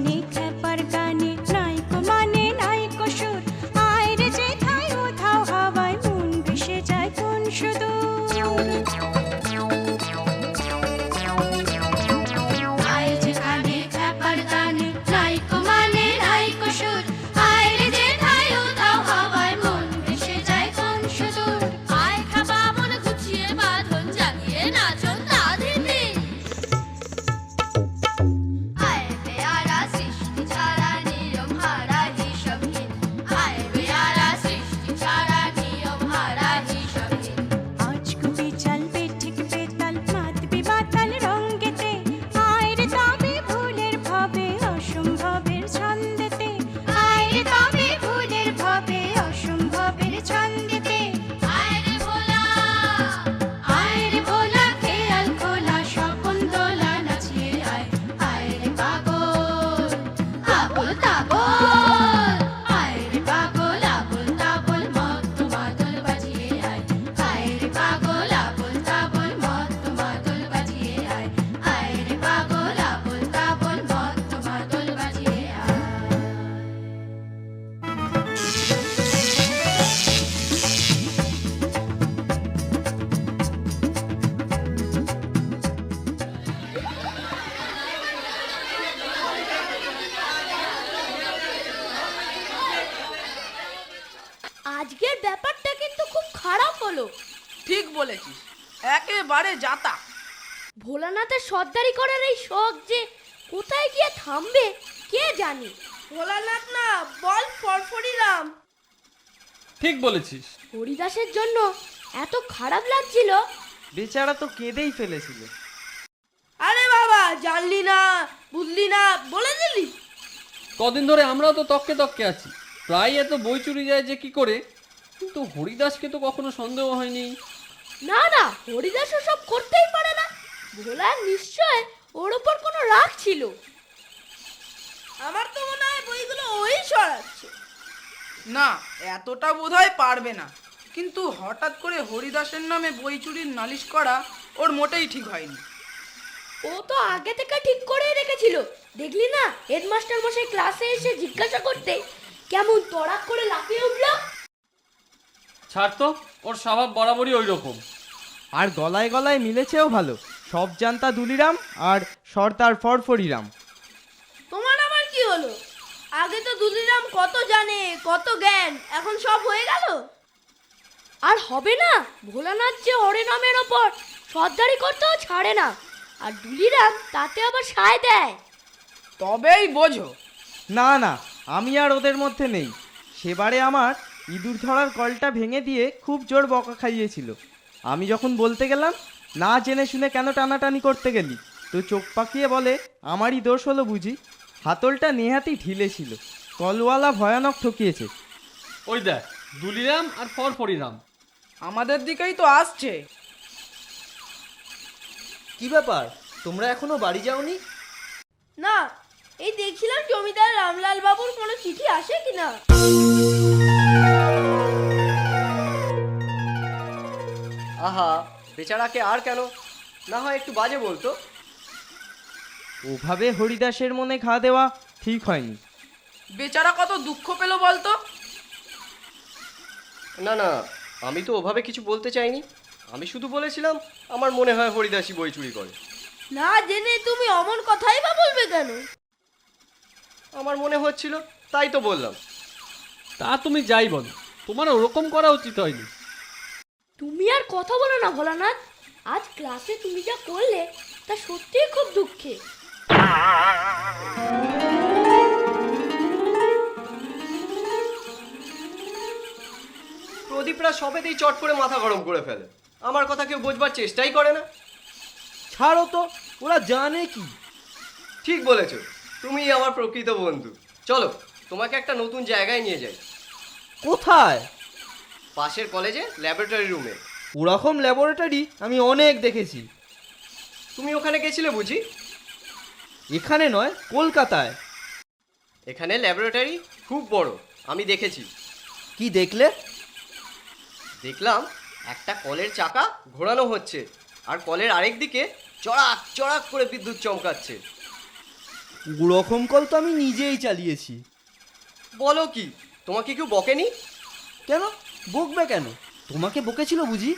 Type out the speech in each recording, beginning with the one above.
কানে খ্যাপার গানে নাইকো মানে নাইকো সুর, আয় রে যেথায় উধাও হাওয়ায় মন ভেসে যায় কোন সুদূর। আয় যে কানে খ্যাপার গানে নাইকো মানে নাইকো সুর, আয় রে যেথায় উধাও হাওয়ায় মন ভেসে যায় কোন সুদূর। আয় খাবা মন গুছিয়ে বাঁধন জাগিয়ে নাচন তাঁধিতে। আয় বেয়ারা সৃষ্টি ছাড়া নিয়ম হারা হিসাবহীন, আয় বেয়ারা সৃষ্টি ছাড়া নিয়ম হারা হিসাবহীন। আজ কুপি চলবে ঠিক বেতাল মাতবি বাতাল রঙ্গেতে, আয় রে তবে ভুলের ভাবে অসম্ভবের ছন্দেতে, আয় রে তবে ভুলের ভাবে অসম্ভবের ছন্দেতে। আয় রে ভোলা, আয় রে ভোলা খেয়াল খোলা স্বপন দোলা নাচিয়ে আয়, আয় রে পাগল আবল তাবল, আয় রে পাগল আবল তাবল মত্ত মাদল বাজিয়ে আয়, আয় রে পাগল আবল তাবল মত্ত মাদল বাজিয়ে আয়, আয় রে পাগল আবল তাবল মত্ত মাদল বাজিয়ে আয়। আজকের ব্যাপারটা কিন্তু খুব খারাপ হলো। ঠিক বলেছিস, একেবারে যাতা। ভোলানাথের সর্দারি করার এই শখ যে কোথায় গিয়ে থামবে কে জানে। ভোলানাথ না, বল ফরফরিরাম। ঠিক বলেছিস। হরিদাসের জন্য এত খারাপ লাগছিল। বেচারা তো কেঁদেই ফেলেছিল। আরে বাবা, জানলি না বুঝলি না বলে দিলি। কদিন ধরে আমরাও তো তককে তককে আছি, প্রায় এত বই চুরি যায় যে কি করে, কিন্তু হরিদাসকে তো কখনো সন্দেহ হয়নি। না না, হরিদাস সব করতেই পারে না। ভোলার নিশ্চয় ওর ওপর কোনো রাগ ছিল। আমার তো মনে হয় বইগুলো ওই সরাচ্ছে। না, এতটা বোধহয় পারবে না, কিন্তু হঠাৎ করে হরিদাসের নামে বই চুরির নালিশ করা ওর মোটেই ঠিক হয়নি। ও তো আগে থেকে ঠিক করেই রেখেছিল। দেখলি না, হেডমাস্টার মশাই ক্লাসে এসে জিজ্ঞাসা করতে কেমন তড়াক করে লাফিয়ে উঠল। ছাড় তো, ওর স্বভাব বরাবরই ওই রকম। আর গলায় গলায় মিলেছেও ভালো, সব জানতা দুলিরাম আর সর্দার ফরফরিরাম। তোমার আবার কি হলো? আগে তো দুলিরাম কত জানে, কত জ্ঞান, এখন সব হয়ে গেল। আর হবে না, ভোলানাথ যে হরিনামের ওপর সর্দারি করতেও ছাড়ে না, আর দুলিরাম তাতে আবার সায় দেয়। তবেই বোঝো। না না, আমি আর ওদের মধ্যে নেই। সেবারে আমার ইঁদুর ধরার কলটা ভেঙে দিয়ে খুব জোর বকা খাইয়েছিল। আমি যখন বলতে গেলাম, না জেনে শুনে কেন টানাটানি করতে গেলি, তো চোখ পাকিয়ে বলে আমারই দোষ হলো বুঝি। হাতলটা নেহাতি ঢিলে ছিল, কলওয়ালা ভয়ানক ঠকিয়েছে। ওই দেখ, দুলিরাম আর ফরফরিরাম। আমাদের দিকেই তো আসছে। কি ব্যাপার, তোমরা এখনো বাড়ি যাওনি? না, এই দেখছিলাম জমিদার রামলাল বাবুর কোনো চিঠি আসে কিনা। আহা, বেচারাকে আর কেন, না হয় একটু বাজে বলতো। ওভাবে হরিদাসের মনে ঘা দেওয়া ঠিক হয়নি। বেচারা কত দুঃখ পেল বলতো। না না, আমি তো ওভাবে কিছু বলতে চাইনি। আমি শুধু বলেছিলাম আমার মনে হয় হরিদাসী বই চুরি করে। না জেনে তুমি অমন কথাই বা বলবে কেন? আমার মনে হচ্ছিল, তাই তো বললাম। তা তুমি যাই বলো, তোমার ওরকম করা উচিত হয়নি। তুমি আর কথা বলো না ভোলানাথ। আজ ক্লাসে তুমি যা করলে তা সত্যিই খুব দুঃখে। প্রদীপরা সবেতেই চট করে মাথা গরম করে ফেলে, আমার কথা কেউ বোঝবার চেষ্টাই করে না। ছাড়ো তো, ওরা জানে কি। ঠিক বলেছ, তুমি আমার প্রকৃত বন্ধু। চলো, তোমাকে একটা নতুন জায়গায় নিয়ে যাই। কোথায়? পাশের কলেজে ল্যাবরেটরি রুমে। ওরকম ল্যাবরেটরি আমি অনেক দেখেছি। তুমি ওখানে গেছিলে বুঝি? এখানে নয়, কলকাতায়। এখানে ল্যাবরেটরি খুব বড়, আমি দেখেছি। কি দেখলে? দেখলাম একটা কলের চাকা ঘোরানো হচ্ছে, আর কলের আরেক দিকে চড়াক চড়াক করে বিদ্যুৎ চমকাচ্ছে। ওরকম কল তো আমি নিজেই চালিয়েছি। বলো কি, তোমাকে কেউ বকেনি? কেন বকবে কেন? তোমাকে বকেছিল বুঝি?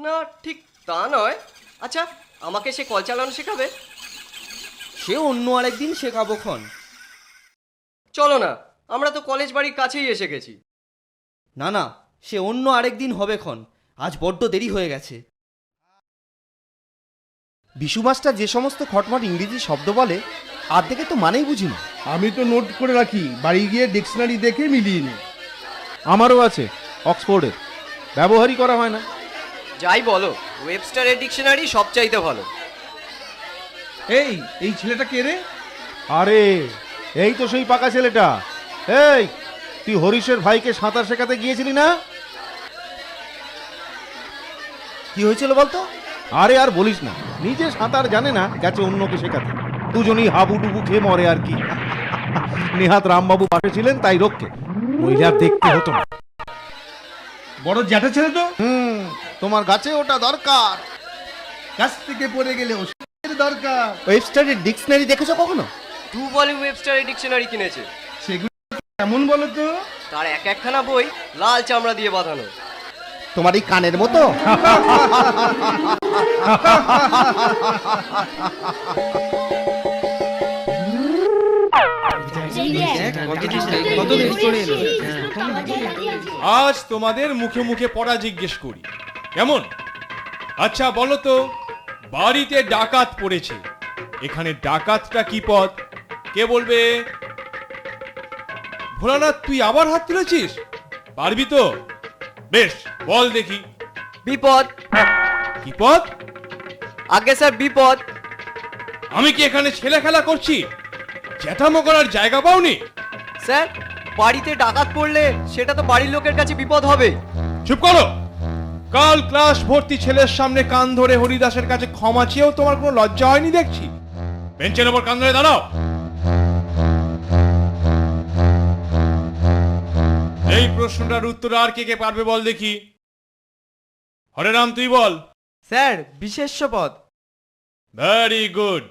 না, ঠিক তা নয়। আচ্ছা, আমাকে সে কল চালানো শেখাবে? সে অন্য আরেকদিন শেখাবো খন। চলো না, আমরা তো কলেজ বাড়ির কাছেই এসে গেছি। না না, সে অন্য আরেকদিন হবে খন, আজ বড্ড দেরি হয়ে গেছে। বিশু মাস্টার যে সমস্ত খটমট ইংরেজি শব্দ বলে আর্ধেকে তো মানেই বুঝি না। আমি তো নোট করে রাখি, বাড়ি গিয়ে ডিকশনারি দেখে মিলিয়ে নিই। আমারও আছে অক্সফোর্ডের, ব্যবহারই করা হয় না। যাই বলো, ওয়েবস্টারের ডিকশনারি সবচাইতে ভালো। এই ছেলেটা কে রে? আরে এই তো সেই পাকা ছেলেটা। এই, তুই হরিশের ভাইকে সাঁতার শেখাতে গিয়েছিলি না? কি হয়েছিল বলতো? আরে আর বলিস না, নিজে সাঁতার জানে না, গেছে অন্যকে শেখাতে। দুজনেই হাবুডুবু খেয়ে মরে আর কি। নেহাত রামবাবু পাশে ছিলেন তাই রক্ষে, নইলে আর দেখতে হতো না। বড় জ্যাঠা ছেলে তো। তোমার গাছে ওটা দরকার। কাছ থেকে পড়ে গেলে ওষুধের দরকার। ওয়েবস্টারের ডিকশনারি দেখেছো কখনো? 2 ভলিউম ওয়েবস্টারের ডিকশনারি কিনেছে। সেগুলো কেমন বলো তো? তার এক একখানা বই লাল চামড়া দিয়ে বাঁধানো। তোমার এই কানের মতো। আজ তোমাদের মুখে মুখে পড়া জিজ্ঞেস করি, কেমন? আচ্ছা বলো তো, বাড়িতে ডাকাত পড়েছে, এখানে ডাকাতটা কি পদ? কে বলবে? ভোলানাথ, তুই আবার হাত তুলেছিস? পারবি তো? বেশ, বল দেখি। বিপদ। কি পদ? আগে স্যার, বিপদ। আমি কি এখানে ছেলে খেলা করছি? জ্যাঠামো করার জায়গা পাওনি? স্যার, বাড়িতে ডাকাত পড়লে সেটা তো বাড়ির লোকের কাছে বিপদ হবে। চুপ করো। কাল ক্লাস ভর্তি ছেলের সামনে কান ধরে হরিদাসের কাছে ক্ষমা চেয়েও তোমার কোনো লজ্জা হয়নি দেখছি। বেঞ্চের ওপর কান ধরে দাঁড়াও। এই প্রশ্নটার উত্তর আর কে কে পারবে বল দেখি। হরেরাম, তুই বল। স্যার, বিশেষ্য পদ। Very good.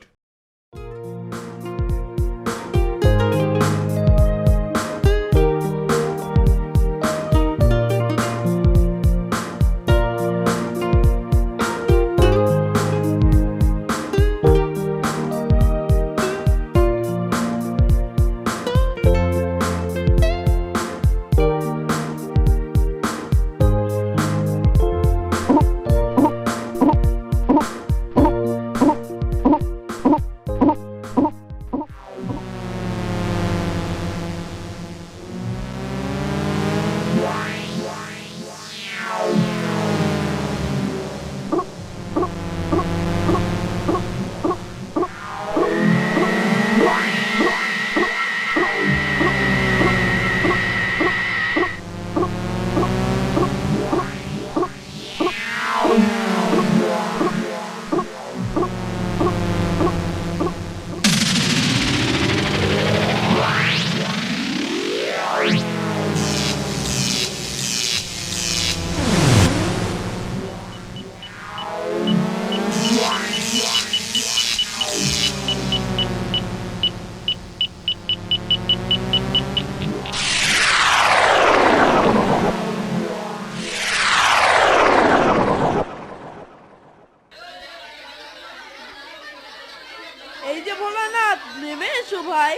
এই যে ভোলানাথ, নেমে এসো ভাই।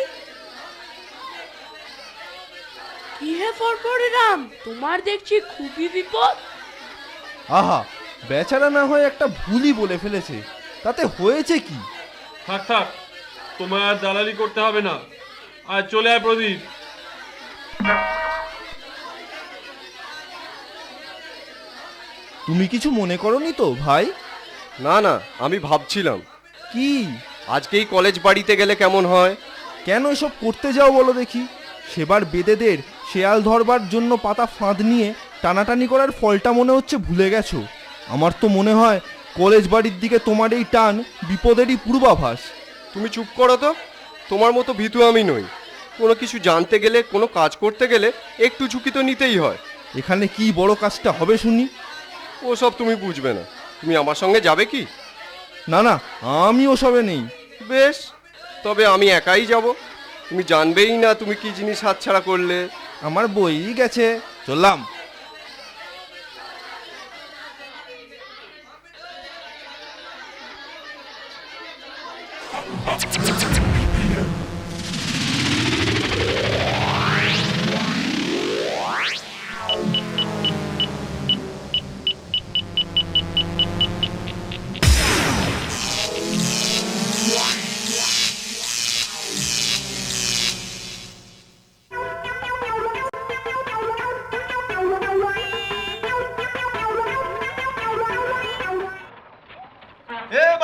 কি হে ফরফরিরাম, তোমার দেখছি খুবই বিপদ। আহা, বেচারা না হয় একটা ভুলই বলে ফেলেছে, তাতে হয়েছে কি? থাক থাক, তোমার আর দালালি করতে হবে না। আর চলে আয় প্রদীপ। তুমি কিছু মনে করনি তো ভাই? না না, আমি ভাবছিলাম কি? আজকেই কলেজ বাড়িতে গেলে কেমন হয়। কেন এসব করতে যাও বলো দেখি? সেবার বেদেদের শেয়াল ধরবার জন্য পাতা ফাঁদ নিয়ে টানাটানি করার ফলটা মনে হচ্ছে ভুলে গেছো। আমার তো মনে হয় কলেজ বাড়ির দিকে তোমার এই টান বিপদেরই পূর্বাভাস। তুমি চুপ করো তো, তোমার মতো ভীতু আমি নই। কোনো কিছু জানতে গেলে, কোনো কাজ করতে গেলে একটু ঝুঁকি তো নিতেই হয়। এখানে কি বড় কাজটা হবে শুনি? ওসব তুমি বুঝবে না। তুমি আমার সঙ্গে যাবে কি? না না, আমি ওসবে নেই। বেশ, তবে আমি একাই যাব, তুমি জানবেই না তুমি কি জিনিস হাতছাড়া করলে। আমার বই গেছে, চললাম।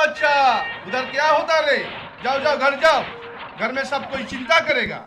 बच्चा, उधर क्या होता रे? जाओ जाओ घर जाओ, घर में सब कोई चिंता करेगा।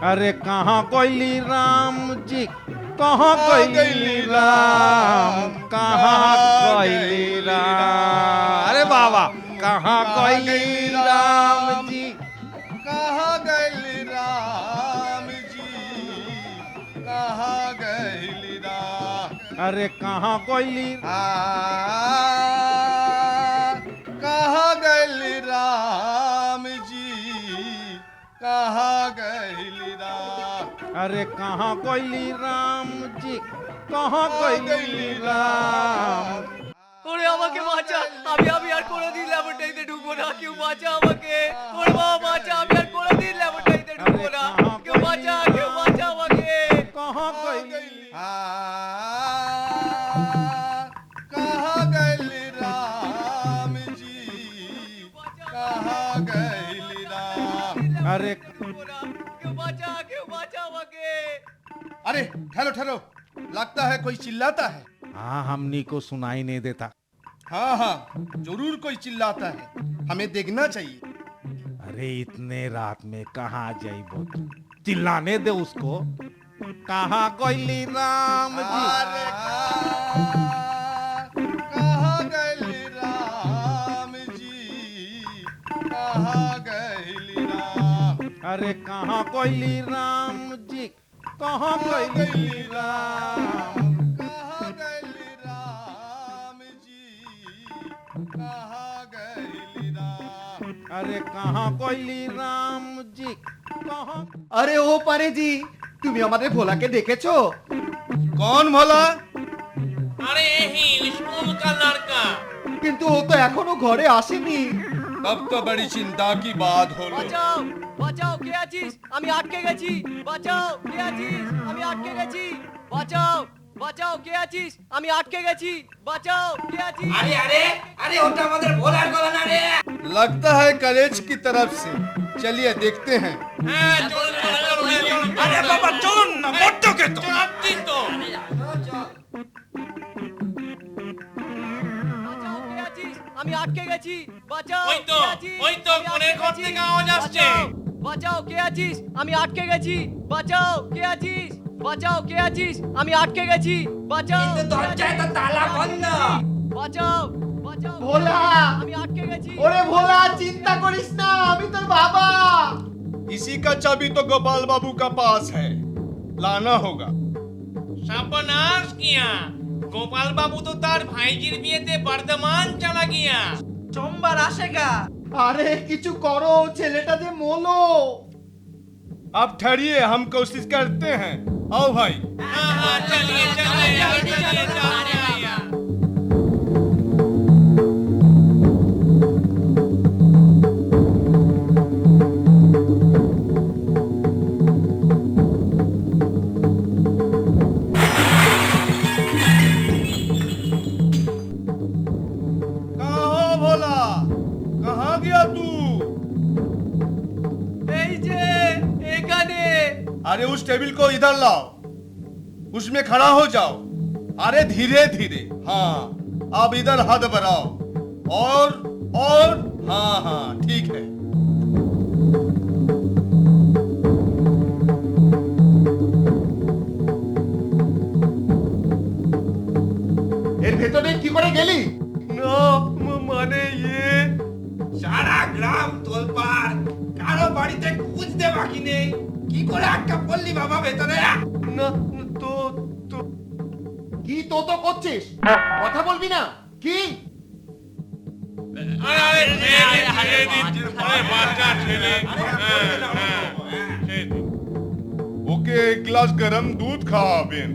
अरे कहाँ कोयली राम जी, कहाँ कोयली राम, कहाँ कोयली राम, अरे बाबा कहाँ कोयली राम जी, कहाँ गइली राम जी, कहाँ गइली राम, अरे कहाँ कोयली, कहाँ गइली राम जी, कहाँ गइली राम, अरे कहाँ कोयली राम जी, कहाँ कोयली राम। ওরে আমাকে বাঁচা, আমি আর কোনোদিন ল্যাবরেটরিতে ঢুকবো না, কেউ বাঁচা আমাকে। ওরে বাবা বাঁচা, আমি আর কোনোদিন ল্যাবরেটরিতে ঢুকবো না, কেউ বাঁচা আমাকে। कहाँ कोयली, कहाँ गइली राम जी, कहाँ गइली राम, अरे কেউ বাঁচা আমাকে। अरे ठहरो ठहरो, लगता है कोई चिल्लाता है। हाँ हमनी को सुनाई नहीं देता। हाँ हाँ जरूर कोई चिल्लाता है, हमें देखना चाहिए। अरे इतने रात में कहाँ जाइबो, चिल्लाने दे उसको। कहाँ कोयली राम जी, कहाँ गइली राम अरे कहाँ कोयली राम जी, कहाँ कोयली राम? कहाँ गइली राम जी, कहाँ गइली राम? अरे कहाँ कोयली राम जी, कहाँ? আরে ও পারে জি, তুমি আমাদের ভোলাকে দেখেছো? कौन भला? अरे यही स्कूल का लड़का। কিন্তু ও তো এখনো ঘরে আসেনি। तब तो बड़ी चिंता की बात হলো। বাঁচাও বাঁচাও, কে আছিস? আমি আটকে গেছি, বাঁচাও, কে আছিস? আমি আটকে গেছি, বাঁচাও বাঁচাও, কে আছিস? আমি আটকে গেছি, বাঁচাও, কে আছিস? আরে আরে আরে ওটা আমাদের ভোলার গলা না রে। लगता है कॉलेज की तरफ से। चलिए देखते हैं। আরে বাবা চলুন না, বড্ড কেতো। বাঁচাও, কে আছিস? আমি আটকে গেছি, বাঁচাও, ওই তো, কে আছিস? ওই তো, আমি কোণের আটকে ঘর গেছি, থেকে আওয়াজ আসছে। বাঁচাও, বাঁচাও, কে আছিস? আমি আটকে গেছি, বাঁচাও, কে আছিস? বাঁচাও, কে আছিস? আমি আটকে গেছি, বাঁচাও, কিন্তু দরজায় তো তালা বন্ধ। বাঁচাও বাঁচাও, ভোলা! আমি আটকে গেছি। ওরে ভোলা, চিন্তা করিস না, আমি তোর বাবা। इसी का चाबी तो गोपाल बाबू का पास है। लाना होगा। सर्वनाश किया। गोपाल बाबू तो तार भाईजिर বিয়েতে বর্ধমান চলা গিয়া। সোমবার আসেগা। আরে কিছু করো, ছেলেটা যে মোলো। आप ठहरिए, हम कोशिश करते हैं। आओ भाई। हाँ हाँ चलिए चलिए चलिए चलिए। कहाँ हो भोला? कहाँ गया तू? এই যে এখানে। अरे उस टेबल को इधर लाओ। उसमें खड़ा हो जाओ। अरे धीरे धीरे। हाँ, अब इधर हाथ बढ़ाओ। और हाँ हाँ ठीक है। এর ভেতরে কি করে গেলি? ना माने ये সারা গ্রাম তোলপাড়, কারো বাড়িতে খুঁজতে বাকি নেই। কি করে আটকা পড়লি বাবা ভেতরে? ना तो কি তো করছিস? কথা বলবি না? কি? ओके, एक गिलास गरम दूध खावेन।